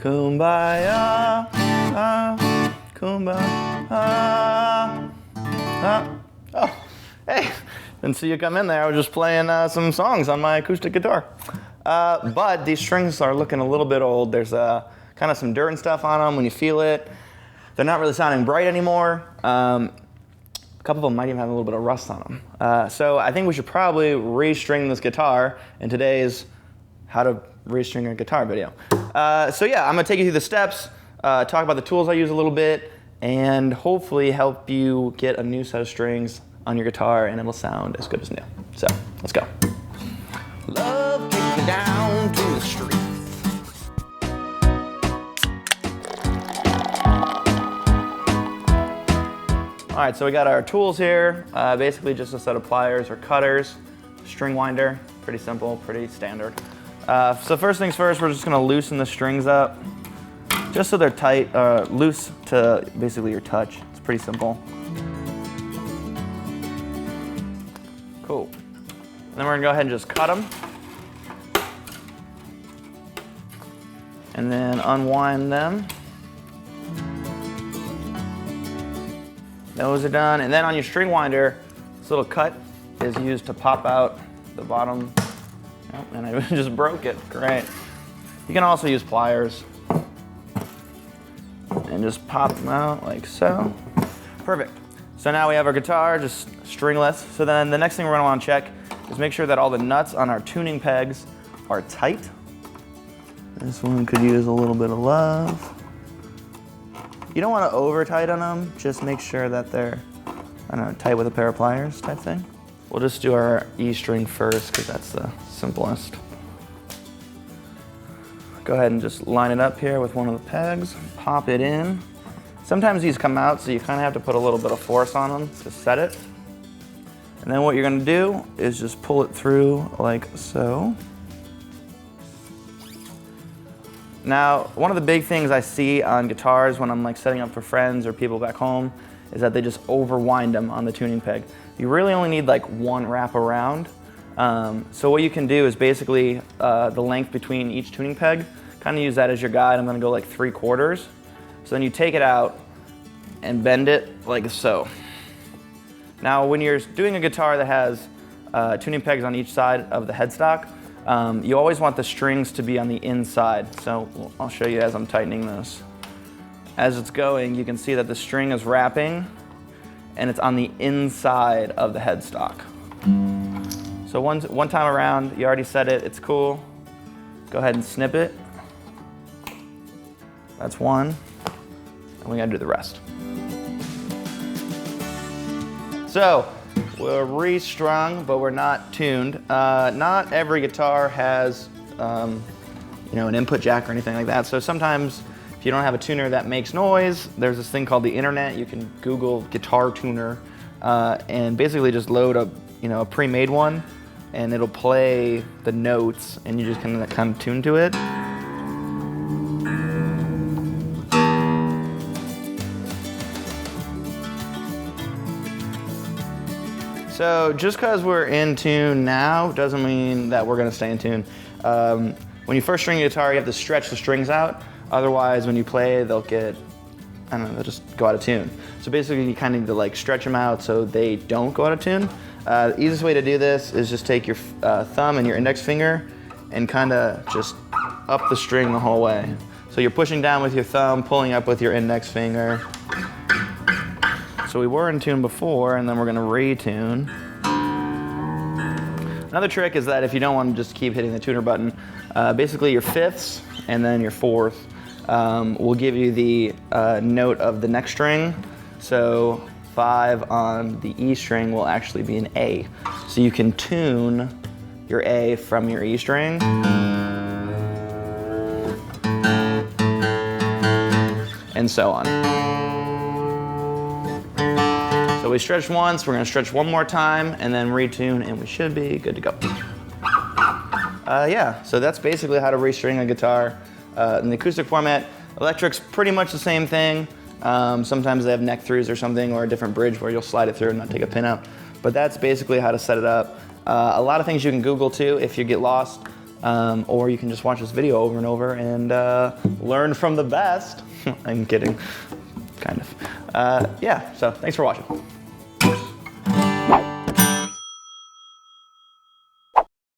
Kumbaya, kumbaya. Oh, hey, didn't see you come in there. I was just playing some songs on my acoustic guitar. But these strings are looking a little bit old. There's kind of some dirt and stuff on them when you feel it. They're not really sounding bright anymore. A couple of them might even have a little bit of rust on them. So I think we should probably restring this guitar in today's how to restring a guitar video. So yeah, I'm gonna take you through the steps, talk about the tools I use a little bit, and hopefully help you get a new set of strings on your guitar and it'll sound as good as new. So let's go. Love, take me down to the street. All right, so we got our tools here. Basically just a set of pliers or cutters, string winder, pretty simple, pretty standard. So first things first, we're just gonna loosen the strings up, just so they're tight, loose to basically your touch. It's pretty simple. Cool. And then we're gonna go ahead and just cut them. And then unwind them. Those are done. And then on your string winder, this little cut is used to pop out the bottom. Oh, and I just broke it. Great. You can also use pliers and just pop them out like so. Perfect. So now we have our guitar just stringless. So then the next thing we're gonna wanna check is make sure that all the nuts on our tuning pegs are tight. This one could use a little bit of love. You don't wanna over tighten them, just make sure that they're, I don't know, tight with a pair of pliers type thing. We'll just do our E string first because that's the simplest. Go ahead and just line it up here with one of the pegs, pop it in. Sometimes these come out, so you kind of have to put a little bit of force on them to set it. And then what you're gonna do is just pull it through like so. Now, one of the big things I see on guitars when I'm like setting up for friends or people back home is that they just overwind them on the tuning peg. You really only need like one wrap around. So what you can do is basically the length between each tuning peg, kind of use that as your guide. I'm gonna go like 3/4. So then you take it out and bend it like so. Now when you're doing a guitar that has tuning pegs on each side of the headstock, you always want the strings to be on the inside. So I'll show you as I'm tightening this. As it's going, you can see that the string is wrapping and it's on the inside of the headstock. So one time around, you already set it, it's cool. Go ahead and snip it. That's one, and we gotta do the rest. So, we're restrung, but we're not tuned. Not every guitar has an input jack or anything like that. So sometimes if you don't have a tuner that makes noise, there's this thing called the internet. You can Google guitar tuner and basically just load a pre-made one and it'll play the notes and you just kind of tune to it. So just because we're in tune now doesn't mean that we're gonna stay in tune. When you first string a guitar, you have to stretch the strings out. Otherwise, when you play, they'll get, I don't know, they'll just go out of tune. So basically, you kind of need to like stretch them out so they don't go out of tune. The easiest way to do this is just take your thumb and your index finger and kind of just up the string the whole way. So you're pushing down with your thumb, pulling up with your index finger. So we were in tune before, and then we're gonna retune. Another trick is that if you don't want to just keep hitting the tuner button, basically your fifths and then your fourth will give you the note of the next string. So 5 on the E string will actually be an A. So you can tune your A from your E string. And so on. So we stretched once, we're gonna stretch one more time and then retune and we should be good to go. Yeah, so that's basically how to restring a guitar in the acoustic format. Electric's pretty much the same thing. Sometimes they have neck throughs or something or a different bridge where you'll slide it through and not take a pin out. But that's basically how to set it up. A lot of things you can Google too if you get lost. or you can just watch this video over and over and learn from the best. I'm kidding, kind of. Yeah, so thanks for watching.